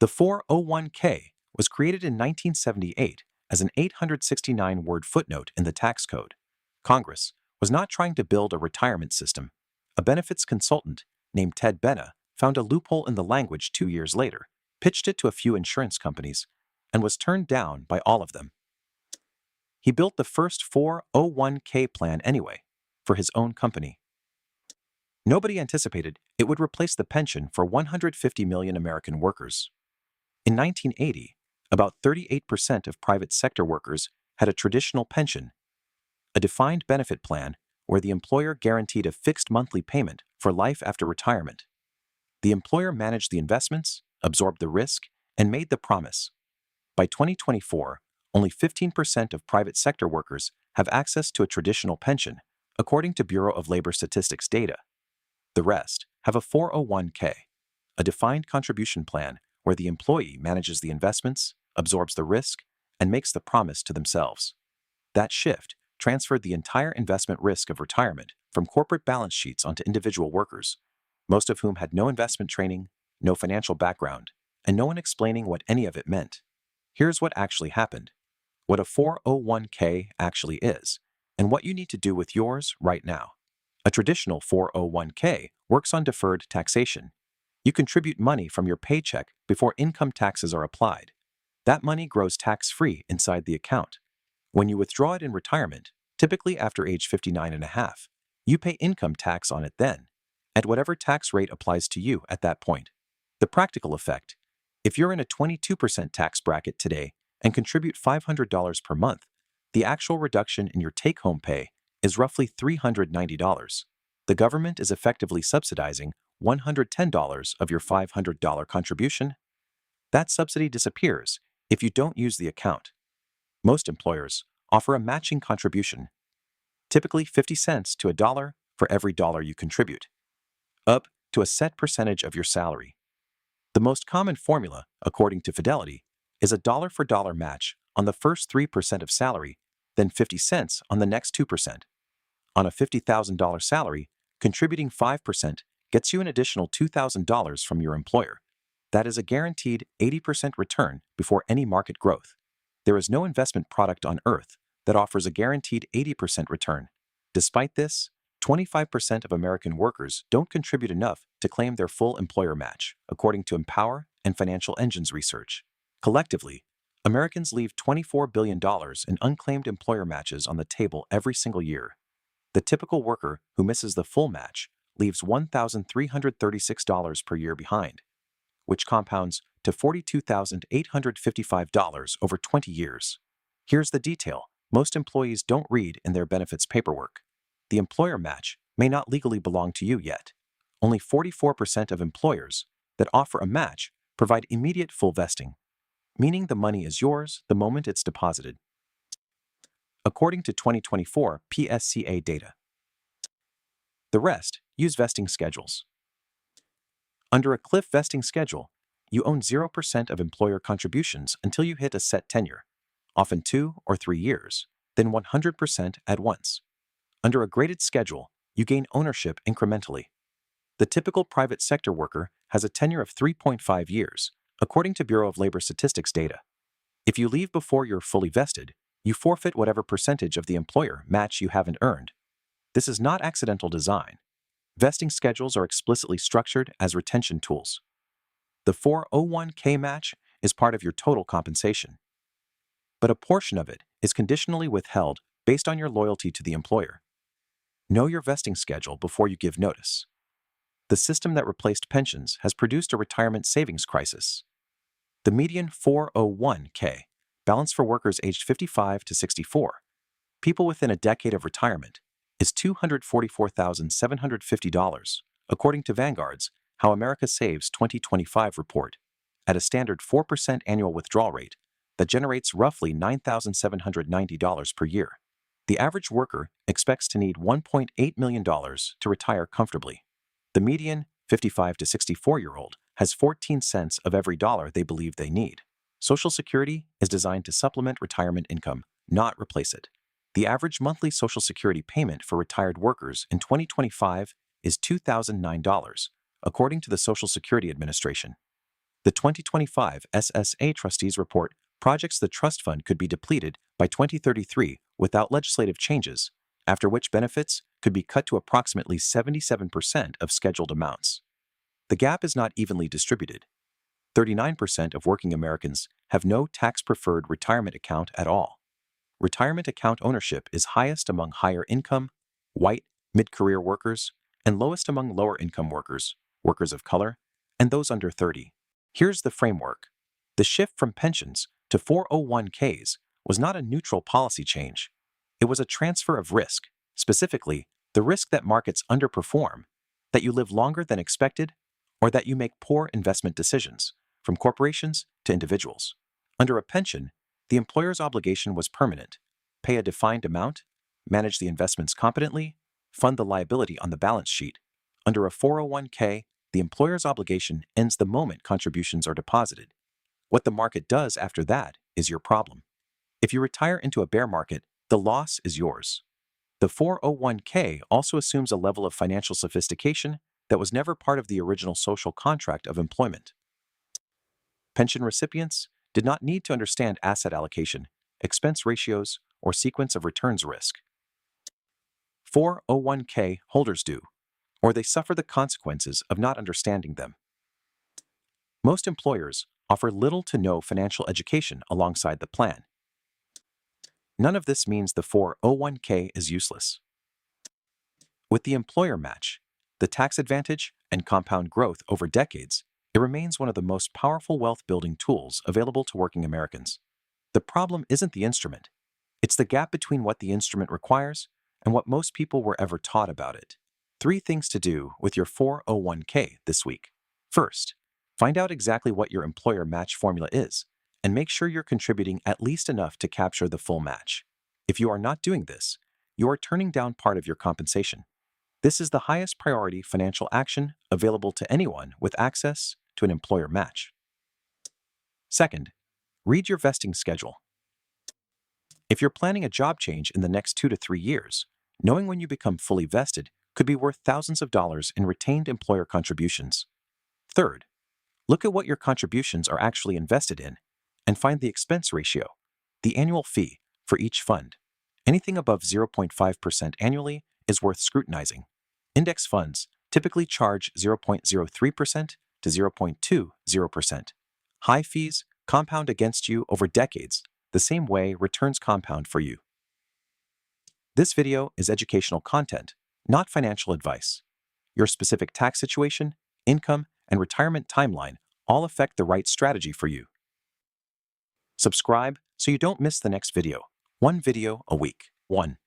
The 401k was created in 1978 as an 869-word footnote in the tax code. Congress was not trying to build a retirement system. A benefits consultant named Ted Benna found a loophole in the language 2 years later, pitched it to a few insurance companies, and was turned down by all of them. He built the first 401k plan anyway, for his own company. Nobody anticipated it would replace the pension for 150 million American workers. In 1980, about 38% of private sector workers had a traditional pension, a defined benefit plan where the employer guaranteed a fixed monthly payment for life after retirement. The employer managed the investments, absorbed the risk, and made the promise. By 2024, only 15% of private sector workers have access to a traditional pension, according to Bureau of Labor Statistics data. The rest have a 401k, a defined contribution plan where the employee manages the investments, absorbs the risk, and makes the promise to themselves. That shift transferred the entire investment risk of retirement from corporate balance sheets onto individual workers, most of whom had no investment training, no financial background, and no one explaining what any of it meant. Here's what actually happened, what a 401k actually is, and what you need to do with yours right now. A traditional 401k works on deferred taxation. You contribute money from your paycheck before income taxes are applied. That money grows tax-free inside the account. When you withdraw it in retirement, typically after age 59 and a half, you pay income tax on it then, at whatever tax rate applies to you at that point. The practical effect: if you're in a 22% tax bracket today and contribute $500 per month, the actual reduction in your take-home pay is roughly $390. The government is effectively subsidizing $110 of your $500 contribution. That subsidy disappears if you don't use the account. Most employers offer a matching contribution, typically 50 cents to $1 for every dollar you contribute, up to a set percentage of your salary. The most common formula, according to Fidelity, is a dollar-for-dollar match on the first 3% of salary, then 50 cents on the next 2%. On a $50,000 salary, contributing 5% gets you an additional $2,000 from your employer. That is a guaranteed 80% return before any market growth. There is no investment product on earth that offers a guaranteed 80% return. Despite this, 25% of American workers don't contribute enough to claim their full employer match, according to Empower and Financial Engines research. Collectively, Americans leave $24 billion in unclaimed employer matches on the table every single year. The typical worker who misses the full match leaves $1,336 per year behind, which compounds to $42,855 over 20 years. Here's the detail most employees don't read in their benefits paperwork. The employer match may not legally belong to you yet. Only 44% of employers that offer a match provide immediate full vesting, meaning the money is yours the moment it's deposited. According to 2024 PSCA data, the rest use vesting schedules. Under a cliff vesting schedule, you own 0% of employer contributions until you hit a set tenure, often 2 or 3 years, then 100% at once. Under a graded schedule, you gain ownership incrementally. The typical private sector worker has a tenure of 3.5 years, according to Bureau of Labor Statistics data. If you leave before you're fully vested, you forfeit whatever percentage of the employer match you haven't earned. This is not accidental design. Vesting schedules are explicitly structured as retention tools. The 401k match is part of your total compensation, but a portion of it is conditionally withheld based on your loyalty to the employer. Know your vesting schedule before you give notice. The system that replaced pensions has produced a retirement savings crisis. The median 401k balance for workers aged 55 to 64, people within a decade of retirement, is $244,750, according to Vanguard's How America Saves 2025 report, at a standard 4% annual withdrawal rate that generates roughly $9,790 per year. The average worker expects to need $1.8 million to retire comfortably. The median 55 to 64-year-old has 14 cents of every dollar they believe they need. Social Security is designed to supplement retirement income, not replace it. The average monthly Social Security payment for retired workers in 2025 is $2,009, according to the Social Security Administration. The 2025 SSA Trustees Report projects the trust fund could be depleted by 2033 without legislative changes, after which benefits could be cut to approximately 77% of scheduled amounts. The gap is not evenly distributed. 39% of working Americans have no tax-preferred retirement account at all. Retirement account ownership is highest among higher income, white, mid-career workers, and lowest among lower income workers, workers of color, and those under 30. Here's the framework. The shift from pensions to 401ks was not a neutral policy change. It was a transfer of risk, specifically the risk that markets underperform, that you live longer than expected, or that you make poor investment decisions, from corporations to individuals. Under a pension, the employer's obligation was permanent: pay a defined amount, manage the investments competently, fund the liability on the balance sheet. Under a 401k, the employer's obligation ends the moment contributions are deposited. What the market does after that is your problem. If you retire into a bear market, the loss is yours. The 401k also assumes a level of financial sophistication that was never part of the original social contract of employment. Pension recipients did not need to understand asset allocation, expense ratios, or sequence of returns risk. 401k holders do, or they suffer the consequences of not understanding them. Most employers offer little to no financial education alongside the plan. None of this means the 401k is useless. With the employer match, the tax advantage, and compound growth over decades, it remains one of the most powerful wealth-building tools available to working Americans. The problem isn't the instrument. It's the gap between what the instrument requires and what most people were ever taught about it. 3 things to do with your 401k this week. First, find out exactly what your employer match formula is, and make sure you're contributing at least enough to capture the full match. If you are not doing this, you are turning down part of your compensation. This is the highest priority financial action available to anyone with access to an employer match. Second, read your vesting schedule. If you're planning a job change in the next 2 to 3 years, knowing when you become fully vested could be worth thousands of dollars in retained employer contributions. Third, look at what your contributions are actually invested in and find the expense ratio, the annual fee, for each fund. Anything above 0.5% annually is worth scrutinizing. Index funds typically charge 0.03% to 0.20%. High fees compound against you over decades, the same way returns compound for you. This video is educational content, not financial advice. Your specific tax situation, income, and retirement timeline all affect the right strategy for you. Subscribe so you don't miss the next video. 1 video a week. 1.